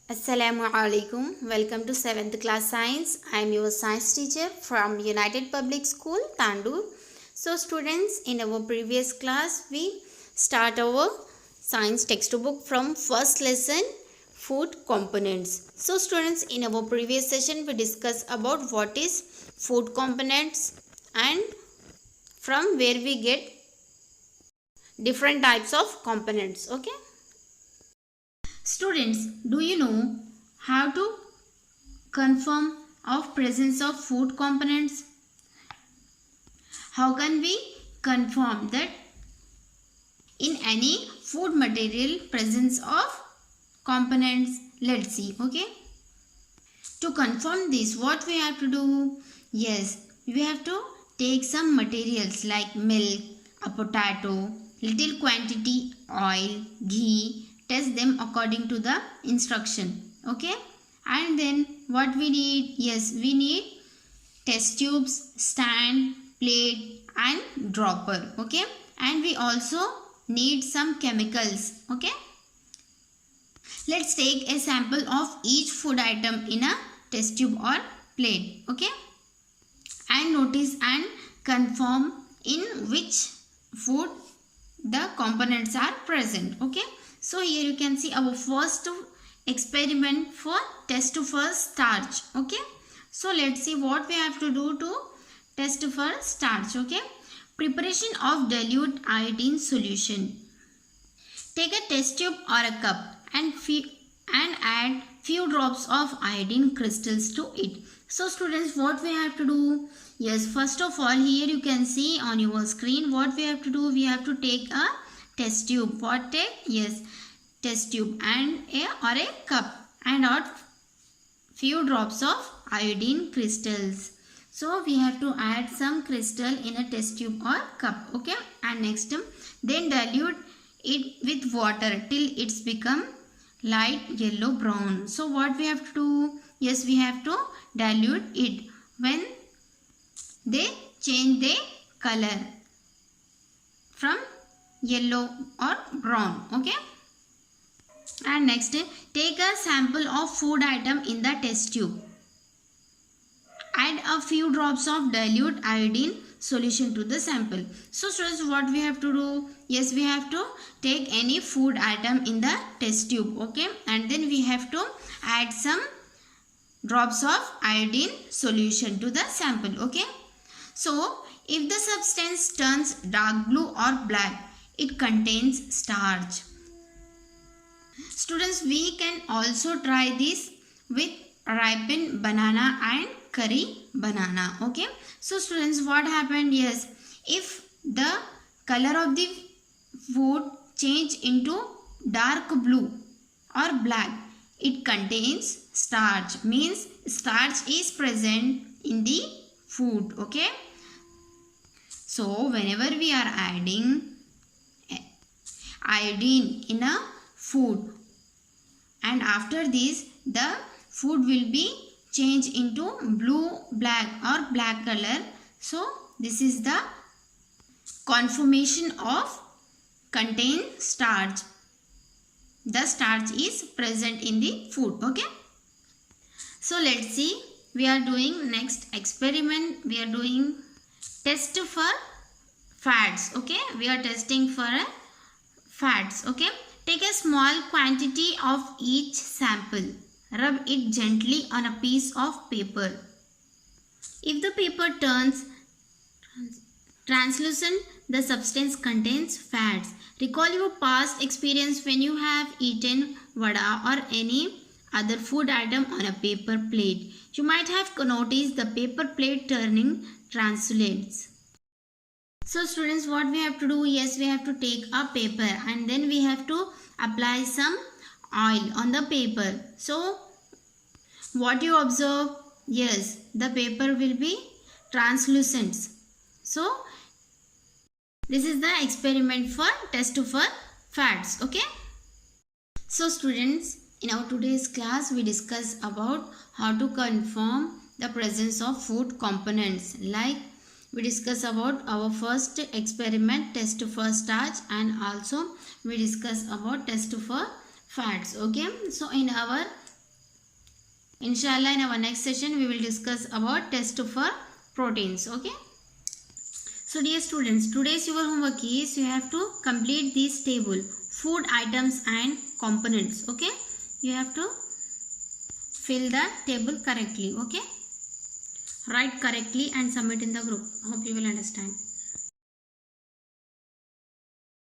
Assalamu alaikum. Welcome to 7th class science. I am your science teacher from United Public School, Tandur. So students, in our previous class we start our science textbook from first lesson food components. So students, in our previous session we discussed about what is food components and from where we get different types of components. Okay. Students, do you know how to confirm of presence of food components? How can we confirm that in any food material presence of components? Let's see, okay? To confirm this, what we have to do? Yes, we have to take some materials like milk, a potato, little quantity oil, ghee, test them according to the instruction, okay? And then what we need? Yes, we need test tubes, stand, plate and dropper, okay? And we also need some chemicals, okay? Let's take a sample of each food item in a test tube or plate, okay? And notice and confirm in which food the components are present, okay? So here you can see our first experiment for test for starch, okay? So let's see what we have to do to test for starch, okay? Preparation of dilute iodine solution. Take a test tube or a cup and add few drops of iodine crystals to it. So students, what we have to do? Yes, first of all, here you can see on your screen what we have to do. We have to take a test tube. What take? Yes, test tube and a cup and add few drops of iodine crystals. So we have to add some crystal in a test tube or cup, okay? And next, then dilute it with water till it's become light yellow brown. So what we have to do? Yes, we have to dilute it when they change their color from yellow or brown, okay? And next, take a sample of food item in the test tube. Add a few drops of dilute iodine solution to the sample. So students, what we have to do? Yes, we have to take any food item in the test tube, okay? And then we have to add some drops of iodine solution to the sample, okay? So if the substance turns dark blue or black, it contains starch. Students, we can also try this with ripened banana and curry banana, okay? So students, what happened? Yes, if the color of the food change into dark blue or black, it contains starch, means starch is present in the food, okay? So whenever we are adding iodine in a food and after this the food will be changed into blue, black or black color, so this is the confirmation of contain starch. The starch is present in the food, okay? So let's see, we are doing next experiment. We are doing test for fats, okay? We are testing for fats, okay? Take a small quantity of each sample. Rub it gently on a piece of paper. If the paper turns translucent, the substance contains fats. Recall your past experience when you have eaten vada or any other food item on a paper plate. You might have noticed the paper plate turning translucent. So students, what we have to do? Yes, we have to take a paper and then we have to apply some oil on the paper. So what you observe? Yes, the paper will be translucent. So this is the experiment for test for fats, okay? So students, in our today's class we discuss about how to confirm the presence of food components. Like we discuss about our first experiment test for starch and also we discuss about test for fats, okay? So in our Inshallah, in our next session we will discuss about test for proteins. Okay. So dear students, today's your homework is you have to complete this table, food items and components. Okay. You have to fill the table correctly. Okay. Write correctly and submit in the group. Hope you will understand.